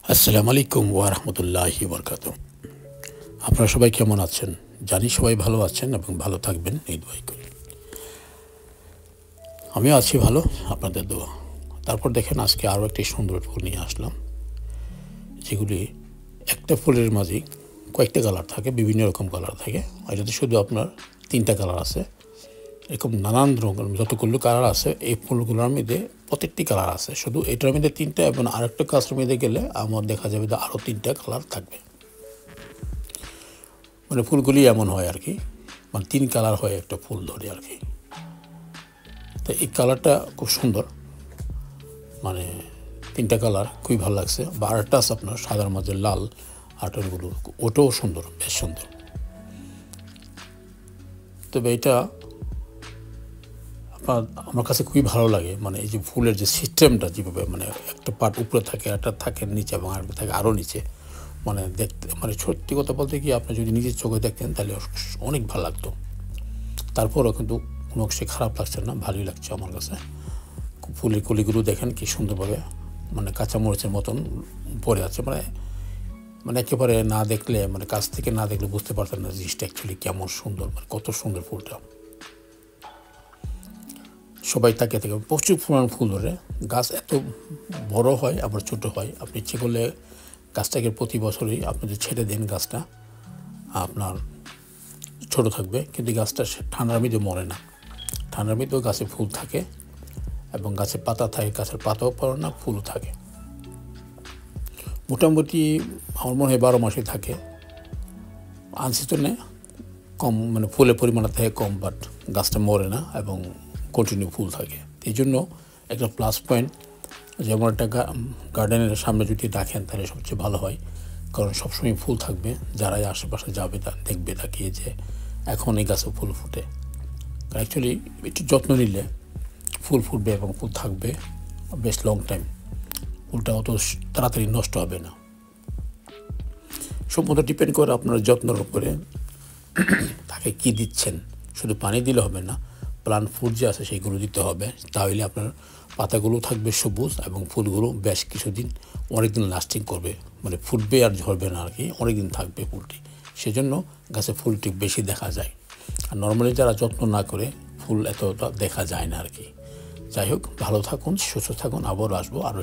আসসালামু আলাইকুম ওয়া রাহমাতুল্লাহি ওয়া বারাকাতুহু। আপনারা সবাই কেমন আছেন? জানি সবাই ভালো আছেন এবং ভালো থাকবেন এই দোয়াই করি। আমিও আছি ভালো, আপনাদের দোয়া। তারপর দেখেন আজকে আরও একটি সুন্দর ফুল নিয়ে আসলাম, যেগুলি একটা ফুলের মাঝেই কয়েকটা কালার থাকে, বিভিন্ন রকম কালার থাকে। এটাতে শুধু আপনার 3টা কালার আছে। এরকম নানান রকম যতগুলো কালার আছে এই ফুলগুলোর মধ্যে প্রত্যেকটি কালার আছে, শুধু এটার মধ্যে 3টা এবং আরেকটা গাছের মধ্যে গেলে আমার দেখা যাবে যে আরও 3টা কালার থাকবে। মানে ফুলগুলি এমন হয় আর কি, মানে 3 কালার হয় একটা ফুল ধরে আর কি। তো এই কালারটা খুব সুন্দর, মানে 3টা কালার খুবই ভালো লাগছে। বা আরেকটা আছে আপনার সাদার মাঝে লাল আটরগুলো, ওটাও সুন্দর, বেশ সুন্দর। তবে এটা আমার কাছে খুবই ভালো লাগে, মানে এই যে ফুলের যে সিস্টেমটা যেভাবে, মানে একটা পার্ট উপরে থাকে, একটা থাকে নিচে এবং আরেকটা থাকে আরও নিচে, মানে দেখতে, মানে সত্যি কথা বলতে কি আপনি যদি নিজের চোখে দেখতেন তাহলে অনেক ভালো লাগতো। তারপরও কিন্তু কোনো অংশে খারাপ লাগছে না, ভালোই লাগছে আমার কাছে। ফুলের কলিগুলো দেখেন কি সুন্দরভাবে, মানে কাঁচামরিচের মতন পড়ে আছে। মানে মানে একেবারে না দেখলে, মানে কাছ থেকে না দেখলে বুঝতে পারতেন না জিনিসটা অ্যাকচুয়ালি কেমন সুন্দর, মানে কত সুন্দর ফুলটা। সবাই তাকে থেকে প্রচুর পরিমাণ ফুল ধরে, গাছ এত বড় হয় আবার ছোট হয়। আপনি ইচ্ছে করলে গাছটাকে প্রতি বছরই আপনি যদি ছেড়ে দেন গাছটা আপনার ছোট থাকবে, কিন্তু গাছটা ঠান্ডার মধ্যে মরে না। ঠান্ডার মধ্যেও গাছে ফুল থাকে এবং গাছে পাতা থাকে, গাছের পাতাও পড়ে না, ফুলও থাকে। মোটামুটি আমার মনে হয় 12 মাসই থাকে। আনসিজনে কম, মানে ফুলের পরিমাণটা থাকে কম, বাট গাছটা মরে না এবং কন্টিনিউ ফুল থাকে। এই জন্য একটা প্লাস পয়েন্ট, যেমন একটা গার্ডেনের সামনে যদি রাখেন তাহলে সবচেয়ে ভালো হয়, কারণ সবসময় ফুল থাকবে। যারাই আশেপাশে যাবে তা দেখবে তাকিয়ে যে এখন এই গাছে ফুল ফুটে। অ্যাকচুয়ালি একটু যত্ন নিলে ফুল ফুটবে এবং ফুল থাকবে বেশ লং টাইম। ফুলটা অত তাড়াতাড়ি নষ্ট হবে না। সম্পূর্ণ ডিপেন্ড করে আপনার যত্নের উপরে, তাকে কী দিচ্ছেন। শুধু পানি দিলে হবে না, প্লান্ট ফুড যে আছে সেইগুলো দিতে হবে, তাহলে আপনার পাতাগুলো থাকবে সবুজ এবং ফুলগুলো বেশ কিছুদিন, অনেকদিন লাস্টিং করবে, মানে ফুটবে আর ঝরবে না আর কি, অনেকদিন থাকবে ফুলটি। সেজন্য গাছে ফুলটি বেশি দেখা যায়। আর নর্মালি যারা যত্ন না করে ফুল এতটা দেখা যায় না আর কি। যাই হোক, ভালো থাকুন, সুস্থ থাকুন, আবারও আসবো আরও